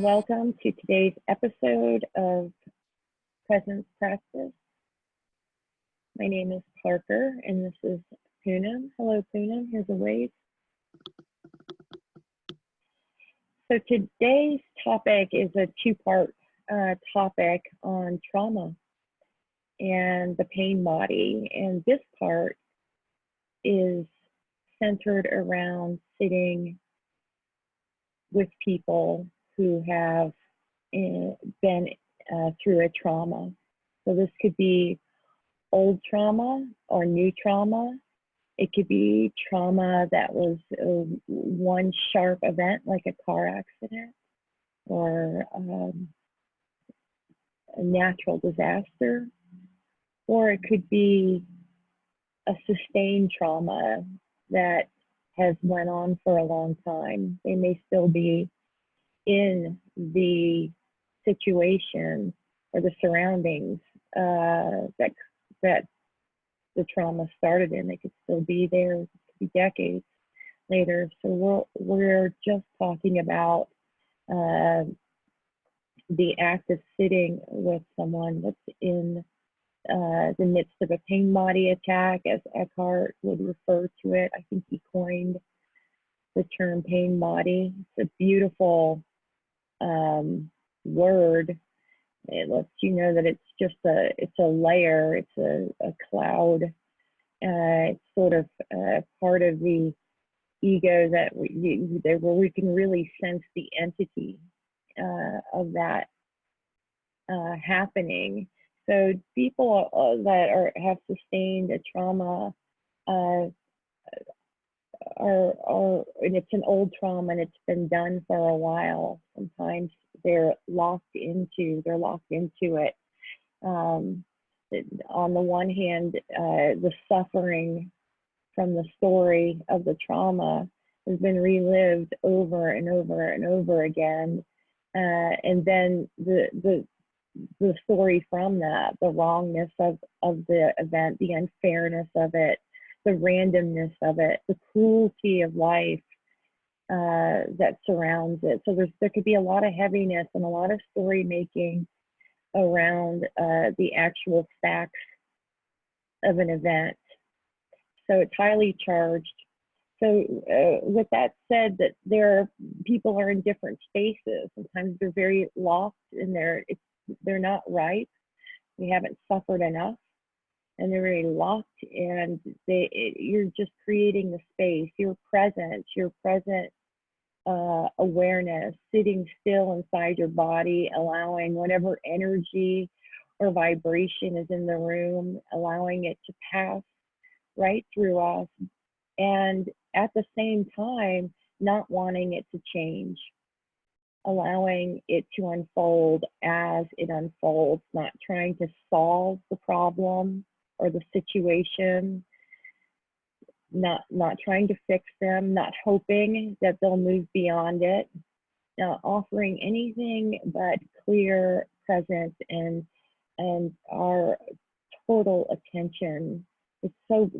welcome to today's episode of Presence Practice. My name is Parker, and this is Poonam. Hello, Poonam. Here's a wave. So today's topic is a two-part topic on trauma and the pain body. And this part is centered around sitting with people who have been through a trauma. So this could be old trauma or new trauma. It could be trauma that was one sharp event, like a car accident or a natural disaster, or it could be a sustained trauma that has went on for a long time. They may still be in the situation or the surroundings that the trauma started in. They could still be there. It could be decades later. So we're just talking about the act of sitting with someone that's in the midst of a pain body attack, as Eckhart would refer to it. I think he coined the term pain body. It's a beautiful word. It lets you know that it's just it's a layer, it's a cloud. It's sort of part of the ego that where we can really sense the entity of that happening. So people that have sustained a trauma and it's an old trauma and it's been done for a while. Sometimes they're locked into it. On the one hand, the suffering from the story of the trauma has been relived over and over and over again, and then the story from that, the wrongness of the event, the unfairness of it, the randomness of it, the cruelty of life that surrounds it. So there could be a lot of heaviness and a lot of story making around the actual facts of an event. So it's highly charged. So with that said, that people are in different spaces. Sometimes they're very locked in they're not ripe. They haven't suffered enough, and they're very locked, and you're just creating the space. Your present awareness, sitting still inside your body, allowing whatever energy or vibration is in the room, allowing it to pass right through us, and at the same time, not wanting it to change, allowing it to unfold as it unfolds, not trying to solve the problem or the situation, not trying to fix them, not hoping that they'll move beyond it, not offering anything but clear presence and our total attention. It's so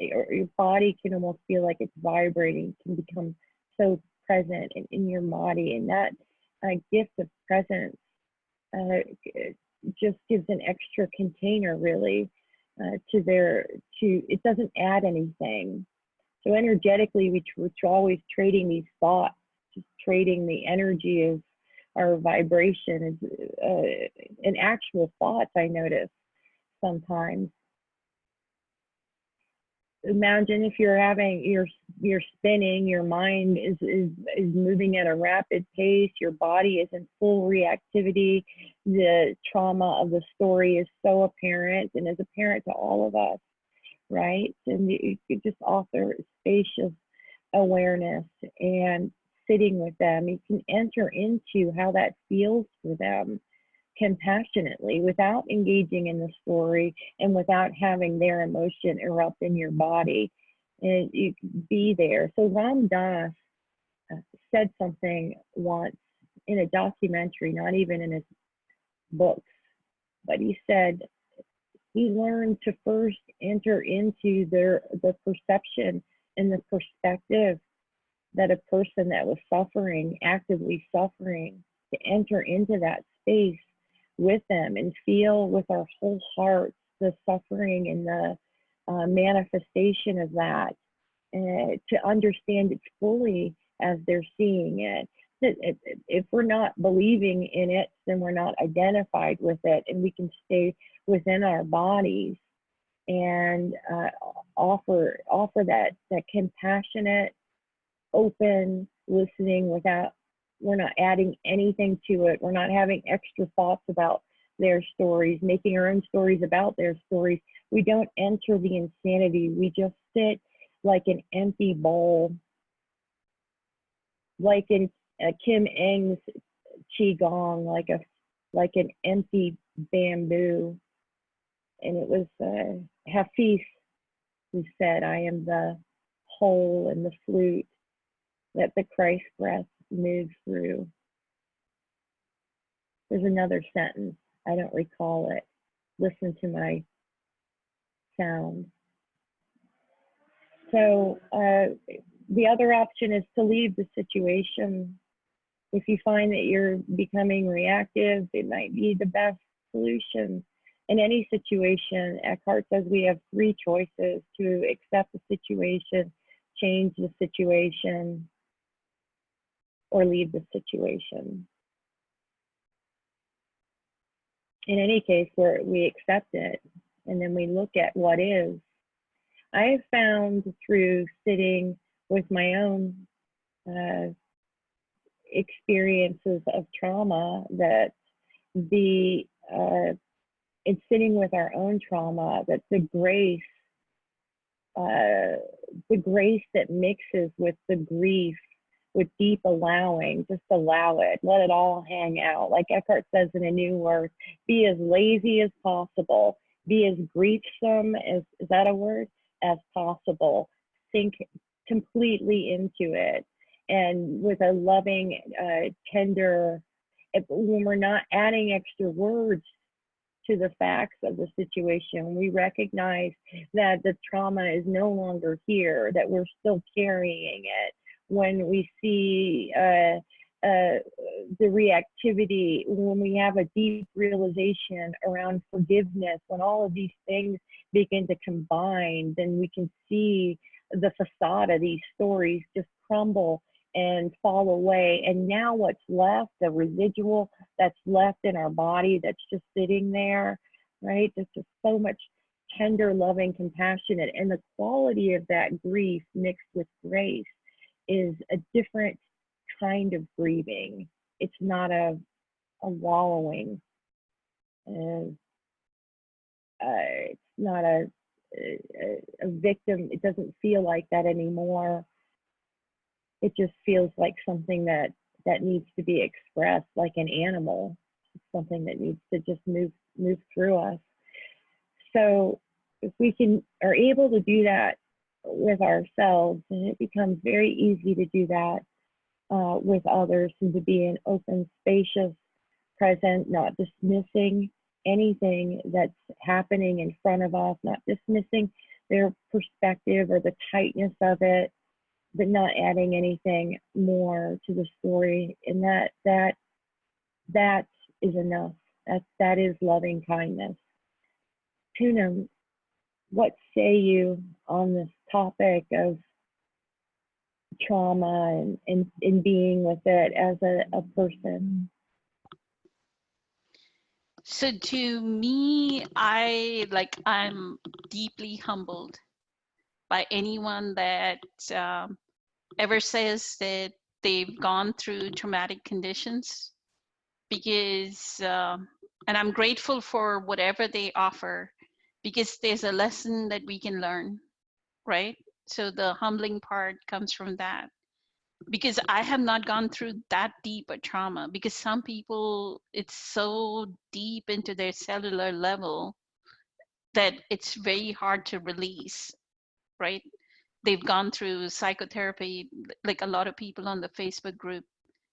your body can almost feel like it's vibrating, can become so present in your body, and that gift of presence just gives an extra container really it doesn't add anything. So energetically, we're always trading these thoughts, just trading the energy of our vibration and actual thoughts. I notice sometimes. Imagine if you're spinning, your mind is moving at a rapid pace, your body is in full reactivity, the trauma of the story is so apparent and is apparent to all of us, right? And you could just offer spacious awareness and sitting with them. You can enter into how that feels for them compassionately without engaging in the story and without having their emotion erupt in your body, and you can be there. So Ram Dass said something once in a documentary, not even in his books, but he said he learned to first enter into the perception and the perspective that a person that was suffering, actively suffering, to enter into that space with them and feel with our whole hearts the suffering and the manifestation of that, to understand it fully as they're seeing it. If we're not believing in it, then we're not identified with it, and we can stay within our bodies and offer that compassionate, open listening without, we're not adding anything to it. We're not having extra thoughts about their stories, making our own stories about their stories. We don't enter the insanity. We just sit like an empty bowl, like in Kim Eng's Qigong, like an empty bamboo. And it was Hafiz who said, "I am the hole in the flute that the Christ breath moves through." There's another sentence. I don't recall it. Listen to my sound. So the other option is to leave the situation. If you find that you're becoming reactive, it might be the best solution. In any situation, Eckhart says we have 3 choices: to accept the situation, change the situation, or leave the situation. In any case, we accept it and then we look at what is. I have found through sitting with my own experiences of trauma that in sitting with our own trauma, that the grace that mixes with the grief, with deep allowing, just allow it, let it all hang out. Like Eckhart says in A New Earth, be as lazy as possible, be as griefsome as, is that a word? As possible. Sink completely into it. And with a loving, tender, when we're not adding extra words to the facts of the situation, we recognize that the trauma is no longer here, that we're still carrying it. When we see the reactivity, when we have a deep realization around forgiveness, when all of these things begin to combine, then we can see the facade of these stories just crumble and fall away. And now what's left, the residual that's left in our body, that's just sitting there, right? There's just so much tender, loving, compassionate. And the quality of that grief mixed with grace is a different kind of grieving. It's not a wallowing. It's not a victim. It doesn't feel like that anymore. It just feels like something that needs to be expressed, like an animal. It's something that needs to just move through us. So if we are able to do that with ourselves, and it becomes very easy to do that with others, and to be an open, spacious, present, not dismissing anything that's happening in front of us, not dismissing their perspective or the tightness of it, but not adding anything more to the story. And that is enough. That is loving kindness. Tuna, what say you on this topic of trauma and being with it as a person? So to me, I'm deeply humbled by anyone that ever says that they've gone through traumatic conditions, because, and I'm grateful for whatever they offer, because there's a lesson that we can learn, right? So the humbling part comes from that, because I have not gone through that deep a trauma, because some people, it's so deep into their cellular level that it's very hard to release, right? They've gone through psychotherapy, like a lot of people on the Facebook group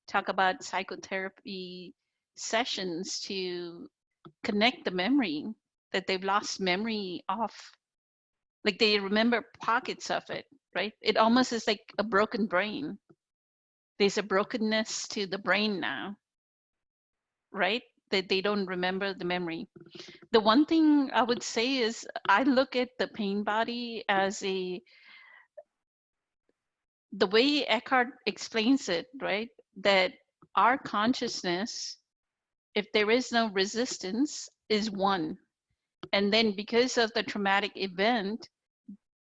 talk about psychotherapy sessions to connect the memory, that they've lost memory of, like they remember pockets of it, right? It almost is like a broken brain. There's a brokenness to the brain now. right? That they don't remember the memory. The one thing I would say is I look at the pain body as the way Eckhart explains it, right? That our consciousness, if there is no resistance, is one. And then because of the traumatic event,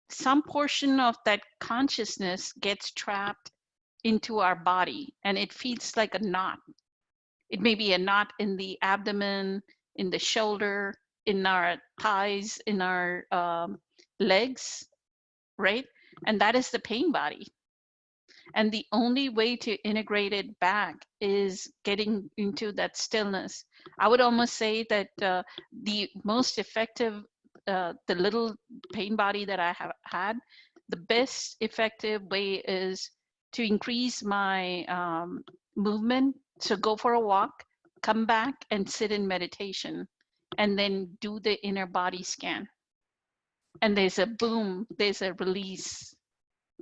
some portion of that consciousness gets trapped into our body and it feels like a knot. It may be a knot in the abdomen, in the shoulder, in our thighs, in our legs, right? And that is the pain body. And the only way to integrate it back is getting into that stillness. I would almost say that the most effective, the little pain body that I have had, the best effective way is to increase my movement. So go for a walk, come back and sit in meditation, and then do the inner body scan. And there's a boom, there's a release.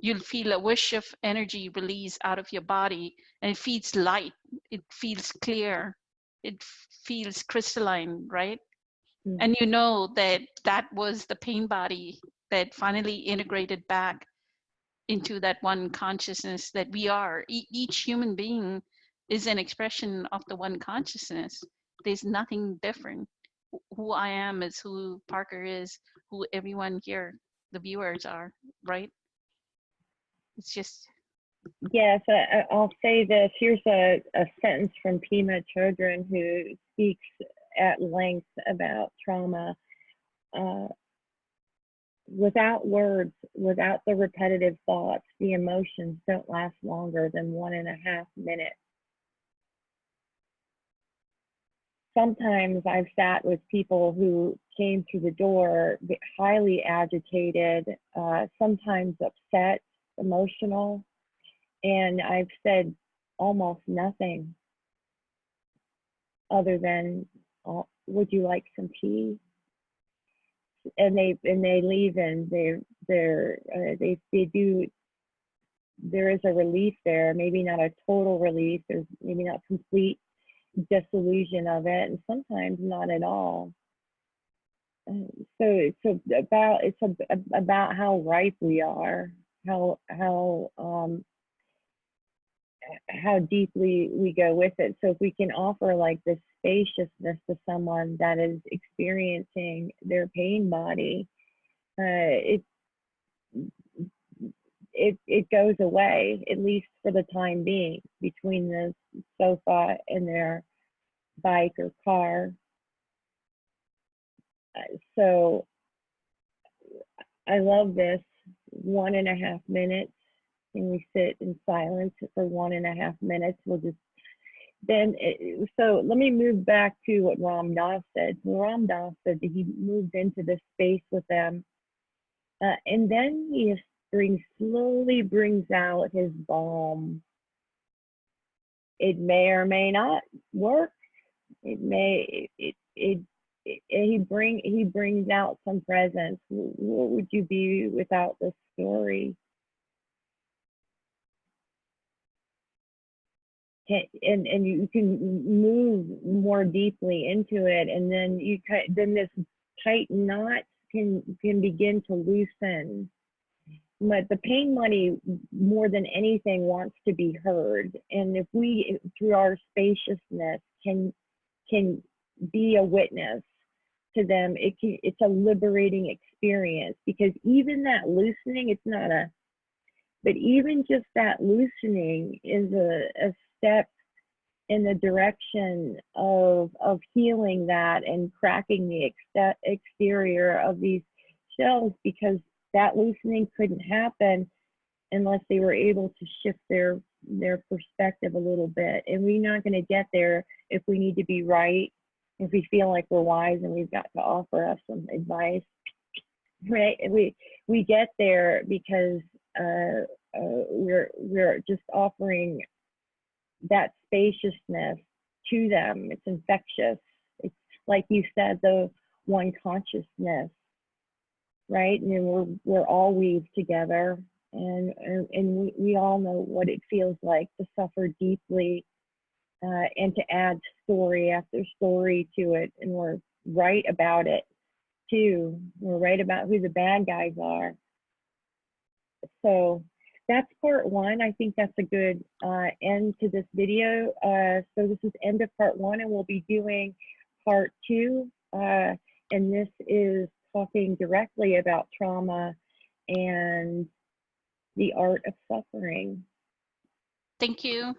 You'll feel a whoosh of energy release out of your body, and it feels light, it feels clear, it feels crystalline, right? Mm. And you know that that was the pain body that finally integrated back into that one consciousness that we are. Each human being is an expression of the one consciousness. There's nothing different. Who I am is who Parker is, who everyone here, the viewers are, right? It's just, Yes, I'll say this. Here's a sentence from Pema Chodron, who speaks at length about trauma. Without words, without the repetitive thoughts, the emotions don't last longer than 1.5 minutes. Sometimes I've sat with people who came through the door highly agitated, sometimes upset, emotional, and I've said almost nothing other than, would you like some tea? And they leave, and they do. There is a relief there, maybe not a total relief. There's maybe not complete disillusion of it, and sometimes not at all. So it's about how ripe we are, how deeply we go with it. So if we can offer like this spaciousness to someone that is experiencing their pain body, it goes away, at least for the time being, between the sofa and their bike or car. So I love this 1.5 minutes. And we sit in silence for 1.5 minutes. We'll just so let me move back to what Ram Dass said. Ram Dass said that he moved into this space with them, and then he slowly brings out his balm. It may or may not work. He brings out some presence. What would you be without this story? And you can move more deeply into it, and then this tight knot can begin to loosen. But the pain money, more than anything, wants to be heard, and if we, through our spaciousness, can be a witness to them, it's a liberating experience, because even that loosening, but even just that loosening is a step in the direction of healing that and cracking the exterior of these shells, because that loosening couldn't happen unless they were able to shift their perspective a little bit. And we're not going to get there if we need to be right, if we feel like we're wise and we've got to offer us some advice, right? We get there because we're just offering that spaciousness to them. It's infectious. It's like you said, the one consciousness, right? And then we're all weaved together, and we all know what it feels like to suffer deeply and to add story after story to it. And we're right about it too. We're right about who the bad guys are. So that's part one. I think that's a good end to this video. So this is end of part one, and we'll be doing part two. And this is talking directly about trauma and the art of suffering. Thank you.